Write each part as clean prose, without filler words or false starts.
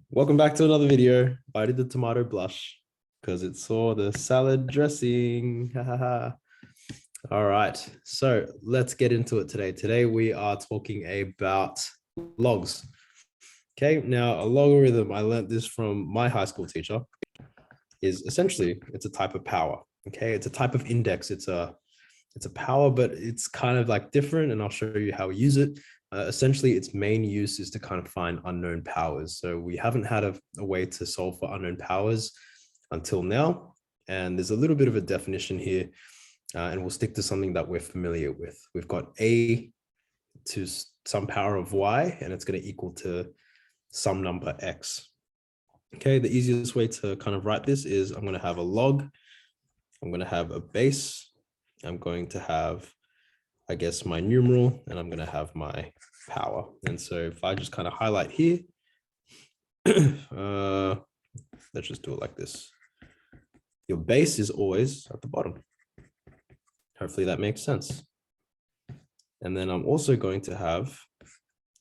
Welcome back to another video. Why did the tomato blush? Because it saw the salad dressing. All right, so let's get into it today. Today we are talking about logs. Okay, now a logarithm, I learned this from my high school teacher, is essentially it's a type of power. Okay, it's a type of index. It's a power, but it's kind of like different, and I'll show you how we use it. Essentially, its main use is to kind of find unknown powers. So we haven't had a way to solve for unknown powers until now. And there's a little bit of a definition here, and we'll stick to something that we're familiar with. We've got a to some power of y, and it's going to equal to some number x. Okay, the easiest way to kind of write this is I'm going to have a log, I'm going to have a base, I'm going to have, I guess, my numeral, and I'm going to have my power. And so if I just kind of highlight here, let's just do it like this. Your base is always at the bottom. Hopefully that makes sense. And then I'm also going to have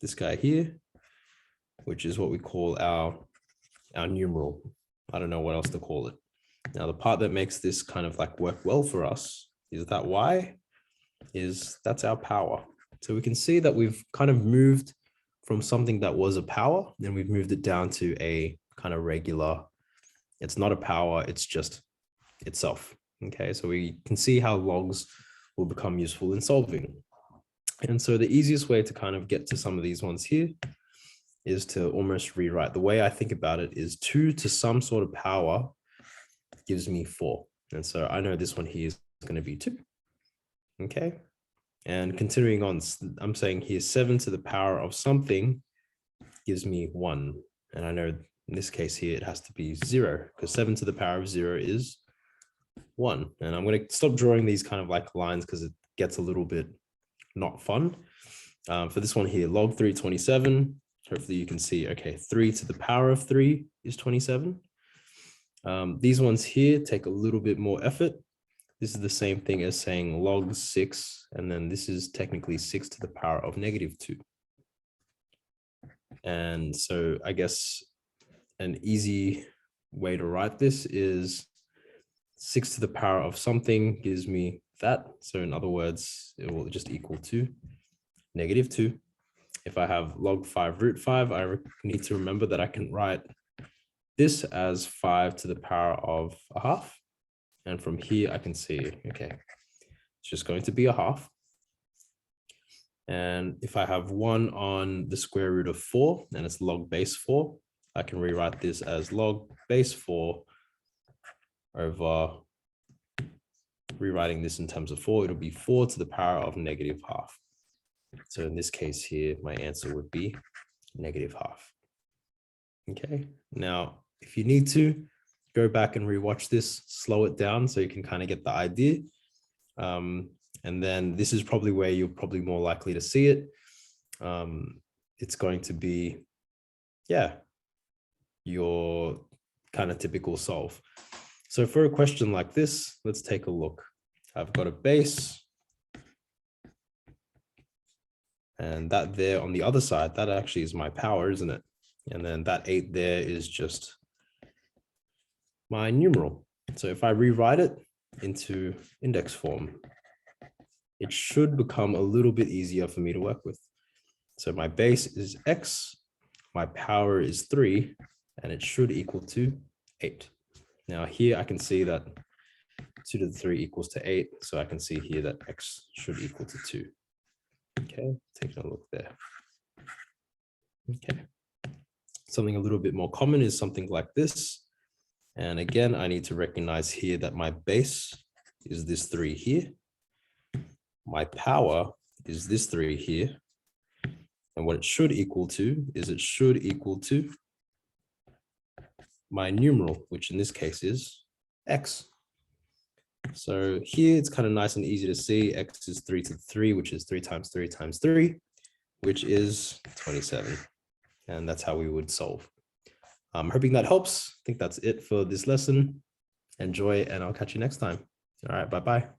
this guy here, which is what we call our numeral. I don't know what else to call it. Now, the part that makes this kind of like work well for us is that y that's our power. So we can see that we've kind of moved from something that was a power, and we've moved it down to a kind of regular, it's not a power, it's just itself. Okay, so we can see how logs will become useful in solving. And so the easiest way to kind of get to some of these ones here is to almost rewrite. The way I think about it is 2 to some sort of power gives me 4. And so I know this one here is going to be 2. Okay, and continuing on, I'm saying here 7 to the power of something gives me 1. And I know in this case here, it has to be 0, because 7 to the power of 0 is 1. And I'm going to stop drawing these kind of like lines because it gets a little bit not fun. For this one here, log 327, hopefully you can see, okay, 3 to the power of 3 is 27. These ones here take a little bit more effort. This is the same thing as saying log 6, and then this is technically 6 to the power of -2. And so I guess an easy way to write this is 6 to the power of something gives me that. So in other words, it will just equal to -2. If I have log 5 root 5, I need to remember that I can write this as 5 to the power of a half. And from here, I can see, okay, it's just going to be a half. And if I have 1 on the square root of 4, and it's log base 4, I can rewrite this as log base 4 over, rewriting this in terms of 4, it'll be 4 to the power of -half. So in this case here, my answer would be -half. Okay, now if you need to, go back and rewatch this, slow it down so you can kind of get the idea. And then this is probably where you're probably more likely to see it. It's going to be, yeah, your kind of typical solve. So for a question like this, let's take a look. I've got a base, and that there on the other side, that actually is my power, isn't it? And then that 8 there is just my numeral. So if I rewrite it into index form, it should become a little bit easier for me to work with. So my base is x, my power is 3, and it should equal to 8. Now here I can see that 2 to the 3 equals to 8. So I can see here that x should equal to 2. Okay, taking a look there. Okay. Something a little bit more common is something like this. And again, I need to recognize here that my base is this 3 here. My power is this 3 here. And what it should equal to is it should equal to my numeral, which in this case is x. So here it's kind of nice and easy to see. X is 3 to the 3, which is 3 times 3 times 3, which is 27. And that's how we would solve. I'm hoping that helps. I think that's it for this lesson. Enjoy, and I'll catch you next time. All right, bye-bye.